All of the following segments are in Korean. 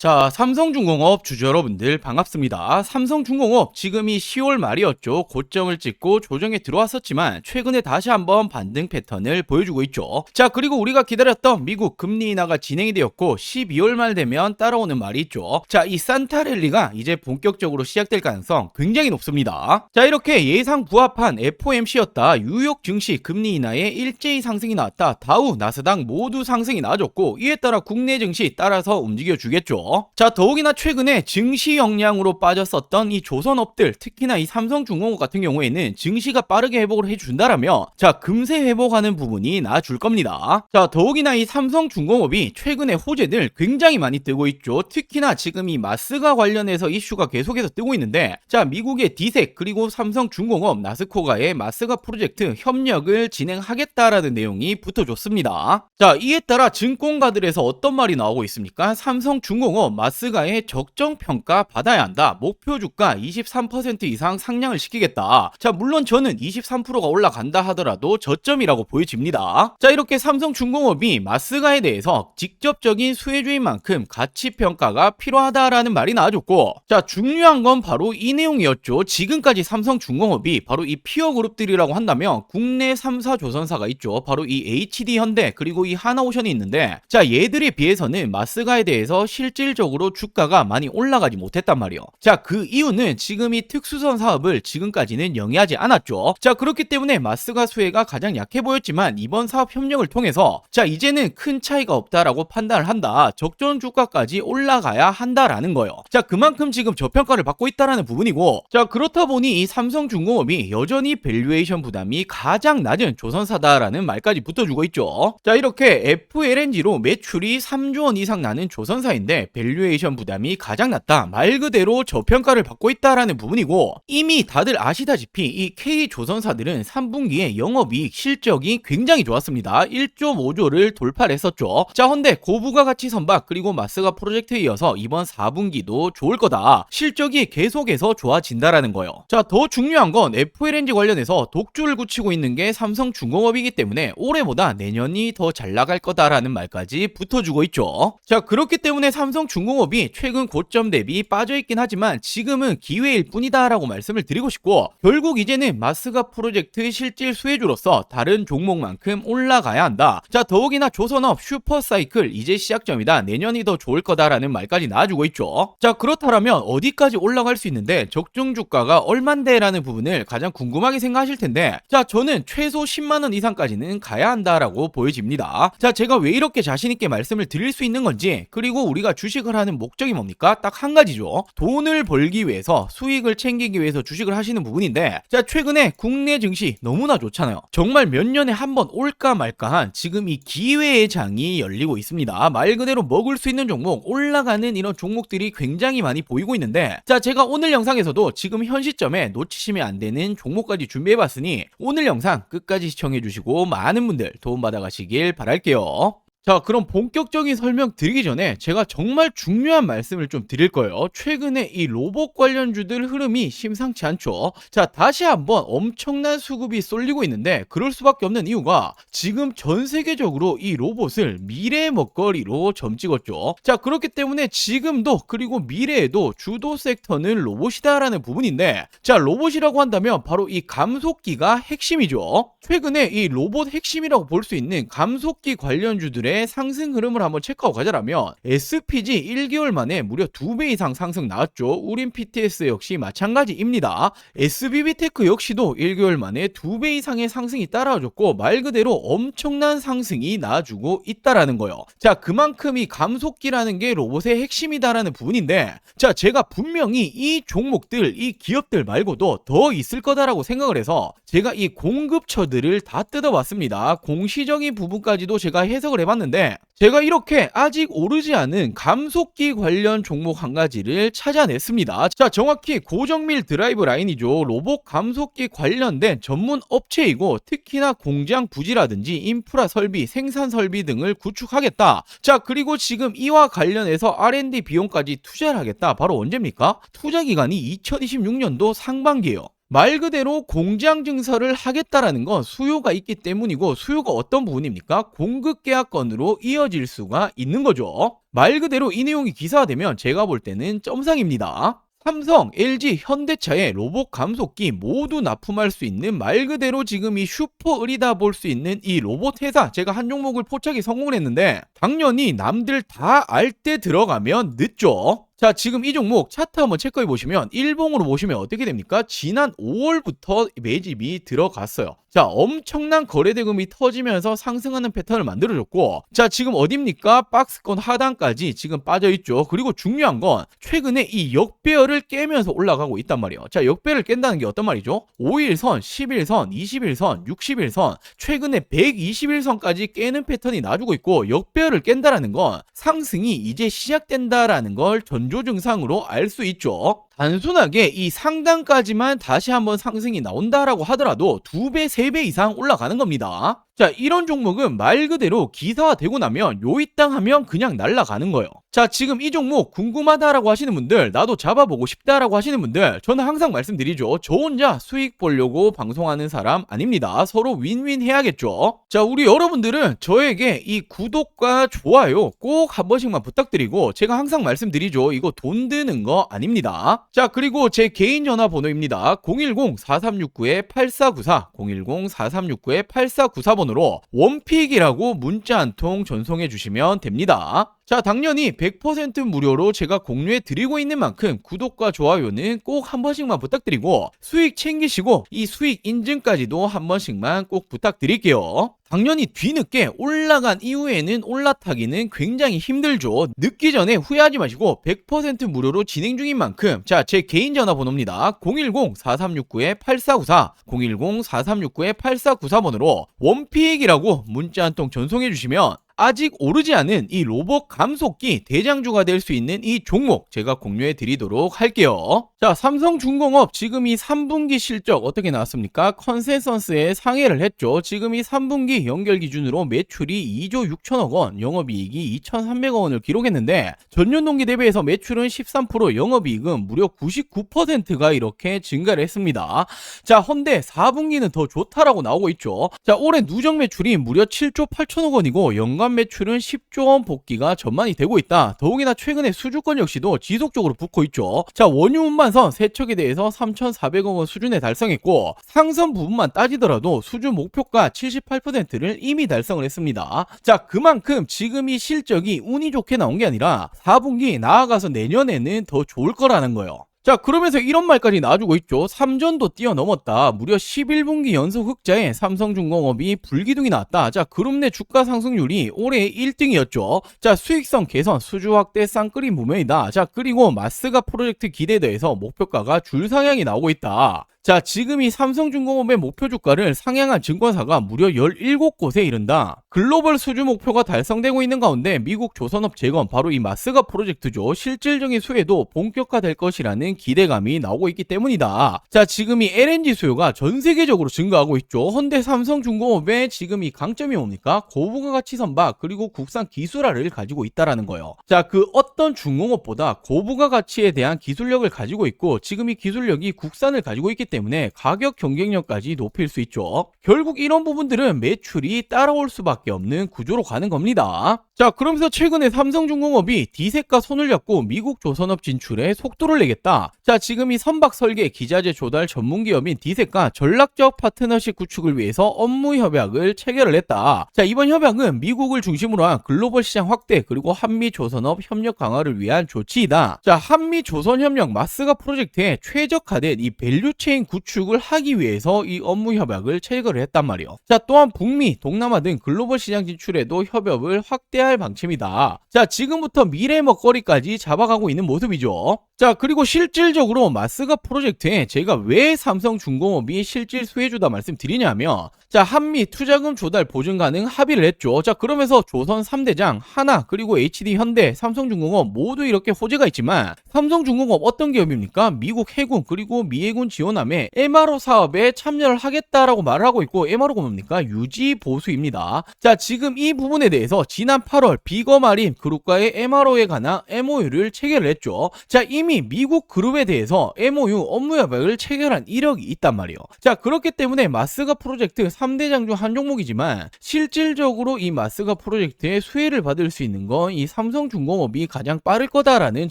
자, 삼성중공업 주주 여러분들 반갑습니다. 삼성중공업 지금이 10월 말이었죠. 고점을 찍고 조정에 들어왔었지만 최근에 다시 한번 반등 패턴을 보여주고 있죠. 자, 그리고 우리가 기다렸던 미국 금리 인하가 진행이 되었고 12월 말 되면 따라오는 말이 있죠. 자, 이 산타 랠리가 이제 본격적으로 시작될 가능성 굉장히 높습니다. 자, 이렇게 예상 부합한 FOMC였다. 뉴욕 증시 금리 인하에 일제히 상승이 나왔다. 다우, 나스닥 모두 상승이 나와줬고 이에 따라 국내 증시 따라서 움직여 주겠죠. 자, 더욱이나 최근에 증시 역량으로 빠졌었던 이 조선업들, 특히나 이 삼성중공업 같은 경우에는 증시가 빠르게 회복을 해준다라면 자, 금세 회복하는 부분이 나아줄 겁니다. 자, 더욱이나 이 삼성중공업이 최근에 호재들 굉장히 많이 뜨고 있죠. 특히나 지금 이 마스가 관련해서 이슈가 계속해서 뜨고 있는데, 자, 미국의 디색 그리고 삼성중공업, 나스코가의 마스가 프로젝트 협력을 진행하겠다라는 내용이 붙어줬습니다. 자, 이에 따라 증권가들에서 어떤 말이 나오고 있습니까? 삼성중공업 마스가의 적정평가 받아야 한다. 목표 주가 23% 이상 상향을 시키겠다. 자, 물론 저는 23%가 올라간다 하더라도 저점이라고 보여집니다. 자, 이렇게 삼성중공업이 마스가에 대해서 직접적인 수혜주인 만큼 가치평가가 필요하다라는 말이 나와줬고, 자, 중요한 건 바로 이 내용이었죠. 지금까지 삼성중공업이 바로 이 피어 그룹들이라고 한다면 국내 3사 조선사가 있죠. 바로 이 HD현대 그리고 이 하나오션이 있는데, 자, 얘들에 비해서는 마스가에 대해서 실질적으로 주가가 많이 올라가지 못했단 말이에요. 자, 그 이유는 지금 이 특수선 사업을 지금까지는 영위하지 않았죠. 자, 그렇기 때문에 마스가 수혜가 가장 약해 보였지만 이번 사업 협력을 통해서 자, 이제는 큰 차이가 없다라고 판단을 한다. 적정 주가까지 올라가야 한다라는 거예요. 자, 그만큼 지금 저평가를 받고 있다라는 부분이고, 자, 그렇다 보니 이 삼성중공업이 여전히 밸류에이션 부담이 가장 낮은 조선사다라는 말까지 붙어주고 있죠. 자, 이렇게 FLNG로 매출이 3조 원 이상 나는 조선사인데 밸류에이션 부담이 가장 낮다. 말 그대로 저평가를 받고 있다라는 부분이고, 이미 다들 아시다시피 이 K조선사들은 3분기에 영업이익 실적이 굉장히 좋았습니다. 1.5조를 돌파를 했었죠. 자, 헌데 고부가가치 선박 그리고 마스가 프로젝트에 이어서 이번 4분기도 좋을 거다. 실적이 계속해서 좋아진다라는 거예요. 자, 더 중요한 건 FLNG 관련해서 독주를 굳히고 있는 게 삼성중공업이기 때문에 올해보다 내년이 더 잘 나갈 거다라는 말까지 붙어주고 있죠. 자, 그렇기 때문에 삼성중공업이 최근 고점 대비 빠져있긴 하지만 지금은 기회일 뿐이다라고 말씀을 드리고 싶고, 결국 이제는 마스가 프로젝트 실질 수혜주로서 다른 종목만큼 올라가야 한다. 자, 더욱이나 조선업 슈퍼사이클 이제 시작점이다. 내년이 더 좋을 거다라는 말까지 나와주고 있죠. 자, 그렇다면 어디까지 올라갈 수 있는데 적정 주가가 얼만데라는 부분을 가장 궁금하게 생각하실 텐데, 자, 저는 최소 10만원 이상까지는 가야 한다라고 보여집니다. 자, 제가 왜 이렇게 자신있게 말씀을 드릴 수 있는 건지, 그리고 우리가 주식을 하는 목적이 뭡니까? 딱 한 가지죠. 돈을 벌기 위해서, 수익을 챙기기 위해서 주식을 하시는 부분인데, 자, 최근에 국내 증시 너무나 좋잖아요. 정말 몇 년에 한 번 올까 말까한 지금 이 기회의 장이 열리고 있습니다. 말 그대로 먹을 수 있는 종목, 올라가는 이런 종목들이 굉장히 많이 보이고 있는데, 자, 제가 오늘 영상에서도 지금 현 시점에 놓치시면 안 되는 종목까지 준비해봤으니 오늘 영상 끝까지 시청해주시고 많은 분들 도움받아 가시길 바랄게요. 자, 그럼 본격적인 설명 드리기 전에 제가 정말 중요한 말씀을 좀 드릴 거예요. 최근에 이 로봇 관련주들 흐름이 심상치 않죠. 자, 다시 한번 엄청난 수급이 쏠리고 있는데 그럴 수밖에 없는 이유가 지금 전 세계적으로 이 로봇을 미래의 먹거리로 점찍었죠. 자, 그렇기 때문에 지금도 그리고 미래에도 주도 섹터는 로봇이다라는 부분인데, 자, 로봇이라고 한다면 바로 이 감속기가 핵심이죠. 최근에 이 로봇 핵심이라고 볼 수 있는 감속기 관련주들의 상승 흐름을 한번 체크하고 가자라면 SPG 1개월 만에 무려 2배 이상 상승 나왔죠. 우린 PTS 역시 마찬가지입니다. SBB테크 역시도 1개월 만에 2배 이상의 상승이 따라와줬고 말 그대로 엄청난 상승이 나와주고 있다라는 거예요. 자, 그만큼 이 감속기라는 게 로봇의 핵심이다라는 부분인데, 자, 제가 분명히 이 종목들, 이 기업들 말고도 더 있을 거다라고 생각을 해서 제가 이 공급처들을 다 뜯어봤습니다. 공시적인 부분까지도 제가 해석을 해봤는데, 제가 이렇게 아직 오르지 않은 감속기 관련 종목 한 가지를 찾아냈습니다. 자, 정확히 고정밀 드라이브 라인이죠. 로봇 감속기 관련된 전문 업체이고 특히나 공장 부지라든지 인프라 설비, 생산 설비 등을 구축하겠다. 자, 그리고 지금 이와 관련해서 R&D 비용까지 투자를 하겠다. 바로 언제입니까? 투자 기간이 2026년도 상반기예요. 말 그대로 공장 증설을 하겠다라는 건 수요가 있기 때문이고, 수요가 어떤 부분입니까? 공급 계약건으로 이어질 수가 있는 거죠. 말 그대로 이 내용이 기사화되면 제가 볼 때는 점상입니다. 삼성, LG, 현대차의 로봇 감속기 모두 납품할 수 있는, 말 그대로 지금 이 슈퍼을이다 볼 수 있는 이 로봇 회사, 제가 한 종목을 포착이 성공을 했는데 당연히 남들 다 알 때 들어가면 늦죠. 자, 지금 이 종목 차트 한번 체크해 보시면 일봉으로 보시면 어떻게 됩니까? 지난 5월부터 매집이 들어갔어요. 자, 엄청난 거래 대금이 터지면서 상승하는 패턴을 만들어줬고, 자, 지금 어딥니까? 박스권 하단까지 지금 빠져있죠. 그리고 중요한 건 최근에 이 역배열을 깨면서 올라가고 있단 말이에요. 자, 역배열을 깬다는 게 어떤 말이죠? 5일선, 10일선, 20일선, 60일선, 최근에 120일선까지 깨는 패턴이 나주고 있고, 역배열을 깬다라는 건 상승이 이제 시작된다라는 걸 전조 증상으로 알 수 있죠. 단순하게 이 상단까지만 다시 한번 상승이 나온다라고 하더라도 2배, 3배 이상 올라가는 겁니다. 자, 이런 종목은 말 그대로 기사화되고 나면 요이땅 하면 그냥 날아가는 거예요. 자, 지금 이 종목 궁금하다라고 하시는 분들, 나도 잡아보고 싶다라고 하시는 분들, 저는 항상 말씀드리죠. 저 혼자 수익 보려고 방송하는 사람 아닙니다. 서로 윈윈 해야겠죠. 자, 우리 여러분들은 저에게 이 구독과 좋아요 꼭 한 번씩만 부탁드리고, 제가 항상 말씀드리죠. 이거 돈 드는 거 아닙니다. 자, 그리고 제 개인 전화번호입니다. 010-4369-8494, 010-4369-8494번으로 원픽이라고 문자 한 통 전송해 주시면 됩니다. 자, 당연히 100% 무료로 제가 공유해 드리고 있는 만큼 구독과 좋아요는 꼭 한 번씩만 부탁드리고, 수익 챙기시고 이 수익 인증까지도 한 번씩만 꼭 부탁드릴게요. 당연히 뒤늦게 올라간 이후에는 올라타기는 굉장히 힘들죠. 늦기 전에 후회하지 마시고 100% 무료로 진행 중인 만큼, 자, 제 개인 전화번호입니다. 010-4369-8494, 010-4369-8494번으로 원픽이라고 문자 한 통 전송해 주시면 아직 오르지 않은 이 로봇 감속기 대장주가 될 수 있는 이 종목 제가 공유해 드리도록 할게요. 자, 삼성중공업 지금 이 3분기 실적 어떻게 나왔습니까? 컨센서스에 상회를 했죠. 지금 이 3분기 연결 기준으로 매출이 2조 6천억 원, 영업이익이 2,300억 원을 기록했는데 전년 동기 대비해서 매출은 13%, 영업이익은 무려 99%가 이렇게 증가를 했습니다. 자, 헌데 4분기는 더 좋다라고 나오고 있죠. 자, 올해 누적 매출이 무려 7조 8천억 원이고 연간 매출은 10조 원 복귀가 전망이 되고 있다. 더욱이나 최근에 수주권 역시도 지속적으로 붙고 있죠. 자, 원유 운반선 세척에 대해서 3,400억 원 수준에 달성했고, 상선 부분만 따지더라도 수주 목표가 78%를 이미 달성을 했습니다. 자, 그만큼 지금 이 실적이 운이 좋게 나온 게 아니라 4분기 나아가서 내년에는 더 좋을 거라는 거예요. 자, 그러면서 이런 말까지 나와주고 있죠. 3전도 뛰어넘었다. 무려 11분기 연속 흑자에 삼성중공업이 불기둥이 나왔다. 자, 그룹 내 주가 상승률이 올해 1등이었죠. 자, 수익성 개선, 수주 확대 쌍끌이 무명이다. 자, 그리고 마스가 프로젝트 기대에 대해서 목표가가 줄상향이 나오고 있다. 자, 지금 이 삼성중공업의 목표 주가를 상향한 증권사가 무려 17곳에 이른다. 글로벌 수주 목표가 달성되고 있는 가운데 미국 조선업 재건, 바로 이 마스가 프로젝트죠. 실질적인 수혜도 본격화될 것이라는 기대감이 나오고 있기 때문이다. 자, 지금 이 LNG 수요가 전 세계적으로 증가하고 있죠. 헌데 삼성중공업의 지금 이 강점이 뭡니까? 고부가 가치 선박, 그리고 국산 기술화를 가지고 있다라는 거예요. 자, 그 어떤 중공업보다 고부가 가치에 대한 기술력을 가지고 있고, 지금 이 기술력이 국산을 가지고 있기 때문에 가격 경쟁력까지 높일 수 있죠. 결국 이런 부분들은 매출이 따라올 수밖에 없는 구조로 가는 겁니다. 자, 그러면서 최근에 삼성중공업이 D셋과 손을 잡고 미국 조선업 진출에 속도를 내겠다. 자, 지금 이 선박 설계 기자재 조달 전문 기업인 D셋과 전략적 파트너십 구축을 위해서 업무 협약을 체결을 했다. 자, 이번 협약은 미국을 중심으로 한 글로벌 시장 확대, 그리고 한미 조선업 협력 강화를 위한 조치이다. 자, 한미 조선 협력 마스가 프로젝트에 최적화된 이 밸류체인 구축을 하기 위해서 이 업무 협약을 체결을 했단 말이에요. 자, 또한 북미, 동남아 등 글로벌 시장 진출에도 협업을 확대할 방침이다. 자, 지금부터 미래 먹거리까지 잡아가고 있는 모습이죠. 자, 그리고 실질적으로 마스가 프로젝트에 제가 왜 삼성중공업이 실질 수혜주다 말씀드리냐면, 자, 한미 투자금 조달 보증 가능 합의를 했죠. 자, 그러면서 조선 3대장 하나, 그리고 HD 현대, 삼성중공업 모두 이렇게 호재가 있지만, 삼성중공업 어떤 기업입니까? 미국 해군 그리고 미해군 지원함에 MRO 사업에 참여를 하겠다라고 말을 하고 있고, MRO가 뭡니까? 유지 보수입니다. 자, 지금 이 부분에 대해서 지난 8월 비거마린 그룹과의 MRO에 관한 MOU를 체결을 했죠. 자, 이미 이미 미국 그룹에 대해서 MOU 업무 협약을 체결한 이력이 있단 말이에요. 자, 그렇기 때문에 마스가 프로젝트 3대장 중 한 종목이지만 실질적으로 이 마스가 프로젝트의 수혜를 받을 수 있는 건 이 삼성중공업이 가장 빠를 거다라는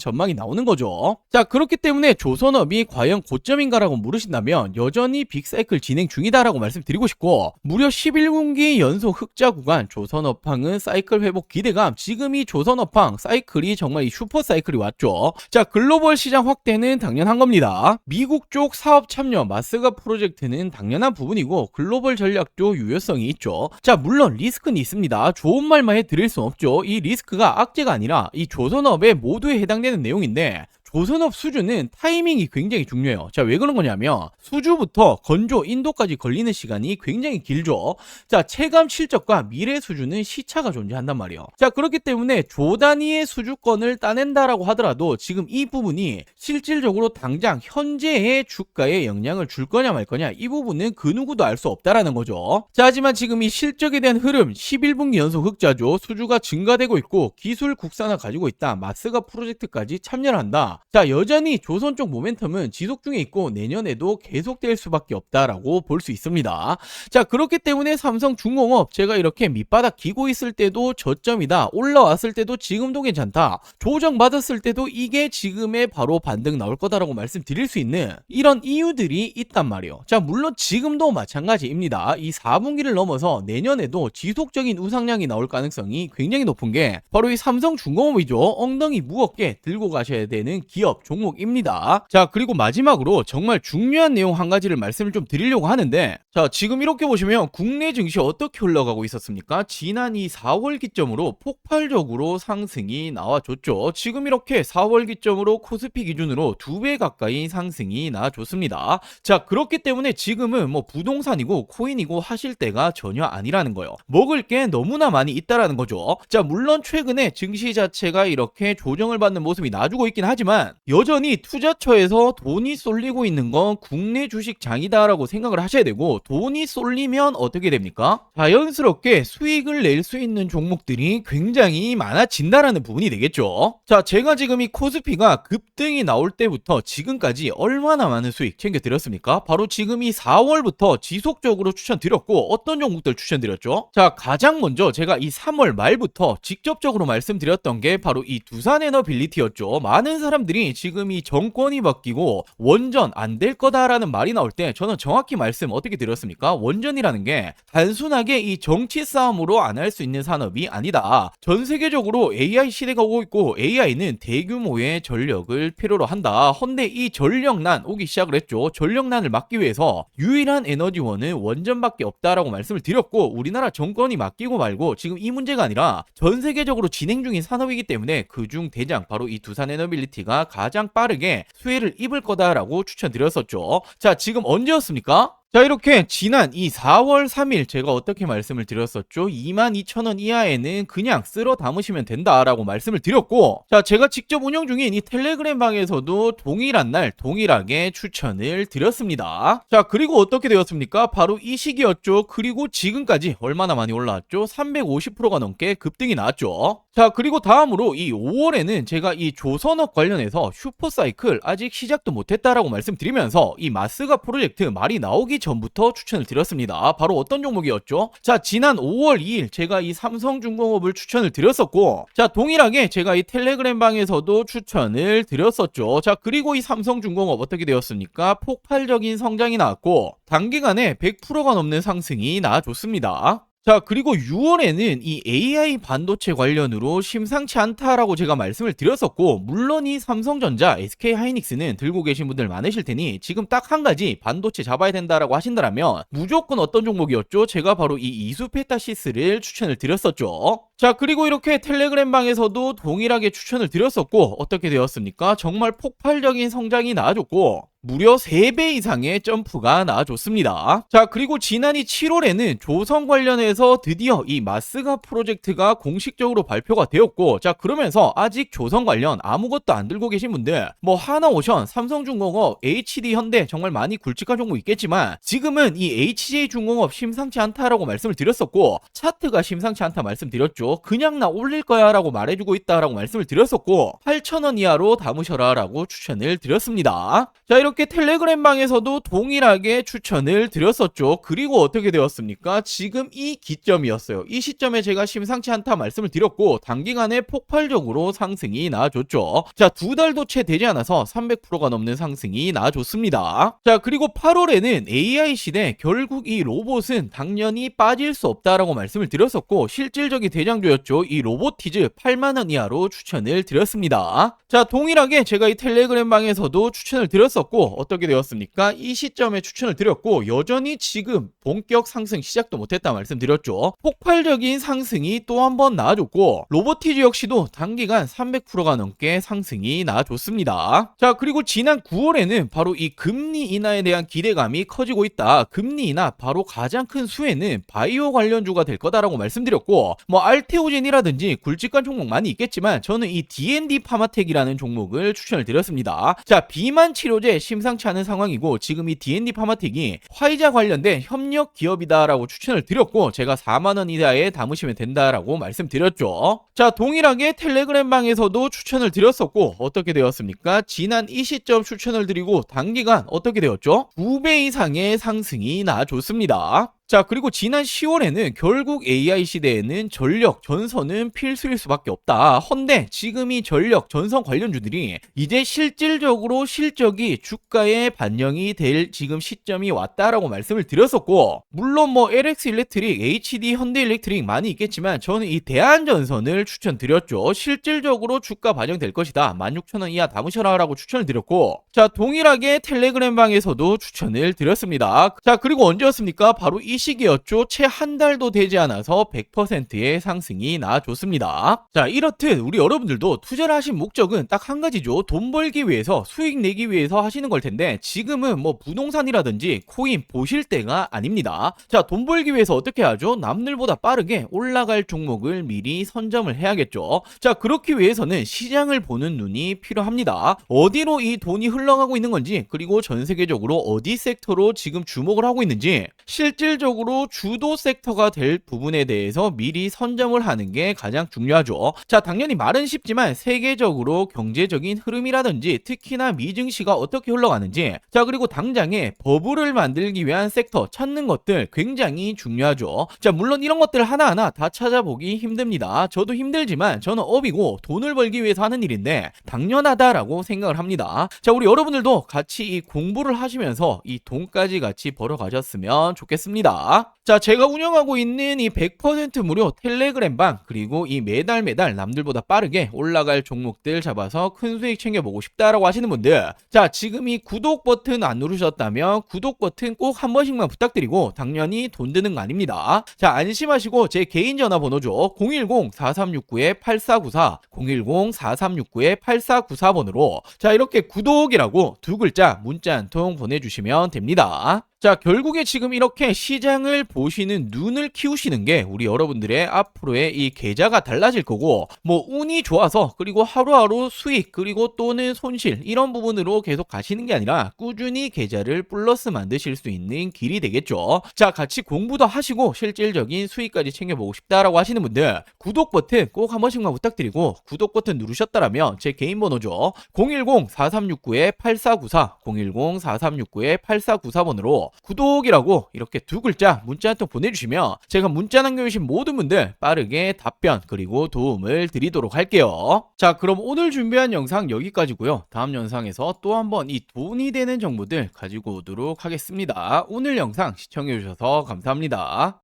전망이 나오는 거죠. 자, 그렇기 때문에 조선업이 과연 고점인가라고 물으신다면 여전히 빅사이클 진행 중이다라고 말씀드리고 싶고, 무려 11분기 연속 흑자 구간 조선업황은 사이클 회복 기대감, 지금 이 조선업황 사이클이 정말 이 슈퍼 사이클이 왔죠. 자, 글로벌 시장 확대는 당연한 겁니다. 미국 쪽 사업 참여 마스가 프로젝트는 당연한 부분이고 글로벌 전략적 유효성이 있죠. 자, 물론 리스크는 있습니다. 좋은 말만 해드릴 수 없죠. 이 리스크가 악재가 아니라 이 조선업에 모두에 해당되는 내용인데, 조선업 수주는 타이밍이 굉장히 중요해요. 자, 왜 그런 거냐면 수주부터 건조 인도까지 걸리는 시간이 굉장히 길죠. 자, 체감 실적과 미래 수주는 시차가 존재한단 말이에요. 자, 그렇기 때문에 조 단위의 수주권을 따낸다라고 하더라도 지금 이 부분이 실질적으로 당장 현재의 주가에 영향을 줄 거냐 말 거냐, 이 부분은 그 누구도 알 수 없다라는 거죠. 자, 하지만 지금 이 실적에 대한 흐름 11분기 연속 흑자죠. 수주가 증가되고 있고 기술 국산화 가지고 있다. 마스가 프로젝트까지 참여를 한다. 자, 여전히 조선 쪽 모멘텀은 지속 중에 있고 내년에도 계속될 수밖에 없다라고 볼 수 있습니다. 자, 그렇기 때문에 삼성중공업 제가 이렇게 밑바닥 기고 있을 때도 저점이다, 올라왔을 때도 지금도 괜찮다, 조정받았을 때도 이게 지금의 바로 반등 나올 거다라고 말씀드릴 수 있는 이런 이유들이 있단 말이에요. 자, 물론 지금도 마찬가지입니다. 이 4분기를 넘어서 내년에도 지속적인 우상향이 나올 가능성이 굉장히 높은 게 바로 이 삼성중공업이죠. 엉덩이 무겁게 들고 가셔야 되는 기업 종목입니다. 자, 그리고 마지막으로 정말 중요한 내용 한 가지를 말씀을 좀 드리려고 하는데, 자, 지금 이렇게 보시면 국내 증시 어떻게 흘러가고 있었습니까? 지난 이 4월 기점으로 폭발적으로 상승이 나와줬죠. 지금 이렇게 4월 기점으로 코스피 기준으로 2배 가까이 상승이 나와줬습니다. 자, 그렇기 때문에 지금은 뭐 부동산이고 코인이고 하실 때가 전혀 아니라는 거예요. 먹을 게 너무나 많이 있다라는 거죠. 자, 물론 최근에 증시 자체가 이렇게 조정을 받는 모습이 나와주고 있긴 하지만 여전히 투자처에서 돈이 쏠리고 있는 건 국내 주식장이다라고 생각을 하셔야 되고, 돈이 쏠리면 어떻게 됩니까? 자연스럽게 수익을 낼 수 있는 종목들이 굉장히 많아진다라는 부분이 되겠죠. 자, 제가 지금 이 코스피가 급등이 나올 때부터 지금까지 얼마나 많은 수익 챙겨드렸습니까? 바로 지금 이 4월부터 지속적으로 추천드렸고, 어떤 종목들 추천드렸죠? 자, 가장 먼저 제가 이 3월 말부터 직접적으로 말씀드렸던 게 바로 이 두산에너빌리티였죠. 많은 사람들이 지금 이 정권이 바뀌고 원전 안 될 거다라는 말이 나올 때 저는 정확히 말씀 어떻게 드렸습니까? 원전이라는 게 단순하게 이 정치 싸움으로 안 할 수 있는 산업이 아니다. 전 세계적으로 AI 시대가 오고 있고 AI는 대규모의 전력을 필요로 한다. 헌데 이 전력난 오기 시작을 했죠. 전력난을 막기 위해서 유일한 에너지원은 원전밖에 없다라고 말씀을 드렸고, 우리나라 정권이 맡기고 말고 지금 이 문제가 아니라 전 세계적으로 진행 중인 산업이기 때문에 그중 대장 바로 이 두산에너빌리티가 가장 빠르게 수혜를 입을 거다라고 추천드렸었죠. 자, 지금 언제였습니까? 자, 이렇게 지난 이 4월 3일 제가 어떻게 말씀을 드렸었죠? 22,000원 이하에는 그냥 쓸어 담으시면 된다라고 말씀을 드렸고, 자, 제가 직접 운영 중인 이 텔레그램 방에서도 동일한 날 동일하게 추천을 드렸습니다. 자, 그리고 어떻게 되었습니까? 바로 이 시기였죠. 그리고 지금까지 얼마나 많이 올라왔죠? 350%가 넘게 급등이 나왔죠. 자, 그리고 다음으로 이 5월에는 제가 이 조선업 관련해서 슈퍼사이클 아직 시작도 못했다라고 말씀드리면서 이 마스가 프로젝트 말이 나오기 전부터 추천을 드렸습니다. 바로 어떤 종목이었죠? 자, 지난 5월 2일 제가 이 삼성중공업을 추천을 드렸었고, 자, 동일하게 제가 이 텔레그램 방에서도 추천을 드렸었죠. 자, 그리고 이 삼성중공업 어떻게 되었습니까? 폭발적인 성장이 나왔고 단기간에 100%가 넘는 상승이 나와줬습니다. 자, 그리고 6월에는 이 AI 반도체 관련으로 심상치 않다라고 제가 말씀을 드렸었고, 물론 이 삼성전자, SK하이닉스는 들고 계신 분들 많으실 테니 지금 딱 한 가지 반도체 잡아야 된다라고 하신다면 무조건 어떤 종목이었죠? 제가 바로 이 이수페타시스를 추천을 드렸었죠. 자, 그리고 이렇게 텔레그램 방에서도 동일하게 추천을 드렸었고, 어떻게 되었습니까? 정말 폭발적인 성장이 나와줬고 무려 3배 이상의 점프가 나와줬습니다. 자, 그리고 지난해 7월에는 조선 관련해서 드디어 이 마스가 프로젝트가 공식적으로 발표가 되었고, 자, 그러면서 아직 조선 관련 아무것도 안 들고 계신 분들 뭐 하나오션, 삼성중공업, HD현대 정말 많이 굵직한 종목 있겠지만 지금은 이 HJ중공업 심상치 않다라고 말씀을 드렸었고 차트가 심상치 않다 말씀드렸죠. 있었죠. 그냥 나 올릴 거야 라고 말해주고 있다라고 말씀을 드렸었고 8,000원 이하로 담으셔라 라고 추천을 드렸습니다. 자, 이렇게 텔레그램 방에서도 동일하게 추천을 드렸었죠. 그리고 어떻게 되었습니까? 지금 이 기점이었어요. 이 시점에 제가 심상치 않다 말씀을 드렸고 단기간에 폭발적으로 상승이 나와줬죠. 자, 2달도 채 되지 않아서 300%가 넘는 상승이 나와줬습니다. 자, 그리고 8월에는 AI 시대 결국 이 로봇은 당연히 빠질 수 없다라고 말씀을 드렸었고 실질적인 대장주였죠. 이 로보티즈 8만원 이하로 추천을 드렸습니다. 자, 동일하게 제가 이 텔레그램 방에서도 추천을 드렸었고 어떻게 되었습니까? 이 시점에 추천을 드렸고 여전히 지금 본격 상승 시작도 못했다 말씀드렸죠. 폭발적인 상승이 또 한 번 나와줬고 로보티즈 역시도 단기간 300%가 넘게 상승이 나와줬습니다. 자, 그리고 지난 9월에는 바로 이 금리 인하에 대한 기대감이 커지고 있다. 금리 인하 바로 가장 큰 수혜는 바이오 관련주가 될 거다라고 말씀드렸고 뭐 알테오젠이라든지 굵직한 종목 많이 있겠지만 저는 이 D&D 파마텍이라는 종목을 추천을 드렸습니다. 자, 비만 치료제 심상치 않은 상황이고 지금 이 D&D 파마텍이 화이자 관련된 협력 기업이다라고 추천을 드렸고 제가 4만원 이하에 담으시면 된다라고 말씀드렸죠. 자, 동일하게 텔레그램 방에서도 추천을 드렸었고 어떻게 되었습니까? 지난 이 시점 추천을 드리고 단기간 어떻게 되었죠? 2배 이상의 상승이 나와줬습니다. 자, 그리고 지난 10월에는 결국 AI 시대에는 전력, 전선은 필수일 수밖에 없다. 헌데 지금 이 전력, 전선 관련주들이 이제 실질적으로 실적이 주가에 반영이 될 지금 시점이 왔다라고 말씀을 드렸었고 물론 뭐 LX 일렉트릭, HD 현대 일렉트릭 많이 있겠지만 저는 이 대한전선을 추천드렸죠. 실질적으로 주가 반영될 것이다. 16,000원 이하 담으셔라 라고 추천을 드렸고 자, 동일하게 텔레그램 방에서도 추천을 드렸습니다. 자, 그리고 언제였습니까? 바로 이 시기였죠. 채 한 달도 되지 않아서 100%의 상승이 나와줬습니다. 자, 이렇듯 우리 여러분들도 투자를 하신 목적은 딱 한 가지죠. 돈 벌기 위해서 수익 내기 위해서 하시는 걸 텐데 지금은 뭐 부동산이라든지 코인 보실 때가 아닙니다. 자, 돈 벌기 위해서 어떻게 하죠? 남들보다 빠르게 올라갈 종목을 미리 선점을 해야겠죠. 자, 그렇기 위해서는 시장을 보는 눈이 필요합니다. 어디로 이 돈이 흘러가고 있는 건지 그리고 전 세계적으로 어디 섹터로 지금 주목을 하고 있는지 실질적으로 주도 섹터가 될 부분에 대해서 미리 선점을 하는 게 가장 중요하죠. 자, 당연히 말은 쉽지만 세계적으로 경제적인 흐름이라든지 특히나 미증시가 어떻게 흘러가는지 자, 그리고 당장에 버블을 만들기 위한 섹터 찾는 것들 굉장히 중요하죠. 자, 물론 이런 것들 하나하나 다 찾아보기 힘듭니다. 저도 힘들지만 저는 업이고 돈을 벌기 위해서 하는 일인데 당연하다라고 생각을 합니다. 자, 우리 여러분들도 같이 이 공부를 하시면서 이 돈까지 같이 벌어가셨으면 좋겠습니다. 자, 제가 운영하고 있는 이 100% 무료 텔레그램 방 그리고 이 매달 남들보다 빠르게 올라갈 종목들 잡아서 큰 수익 챙겨보고 싶다라고 하시는 분들 자, 지금 이 구독 버튼 안 누르셨다면 구독 버튼 꼭 한 번씩만 부탁드리고 당연히 돈 드는 거 아닙니다. 자, 안심하시고 제 개인 전화번호죠. 010-4369-8494 010-4369-8494번으로 자, 이렇게 구독이라고 두 글자 문자 한 통 보내주시면 됩니다. 자, 결국에 지금 이렇게 시장을 보시는 눈을 키우시는 게 우리 여러분들의 앞으로의 이 계좌가 달라질 거고 뭐 운이 좋아서 그리고 하루하루 수익 그리고 또는 손실 이런 부분으로 계속 가시는 게 아니라 꾸준히 계좌를 플러스 만드실 수 있는 길이 되겠죠. 자, 같이 공부도 하시고 실질적인 수익까지 챙겨보고 싶다라고 하시는 분들 구독 버튼 꼭 한 번씩만 부탁드리고 구독 버튼 누르셨다라면 제 개인 번호죠. 010-4369-8494 010-4369-8494번으로 구독이라고 이렇게 두 글자 문자 한 통 보내주시면 제가 문자 남겨주신 모든 분들 빠르게 답변 그리고 도움을 드리도록 할게요. 자, 그럼 오늘 준비한 영상 여기까지고요. 다음 영상에서 또 한번 이 돈이 되는 정보들 가지고 오도록 하겠습니다. 오늘 영상 시청해주셔서 감사합니다.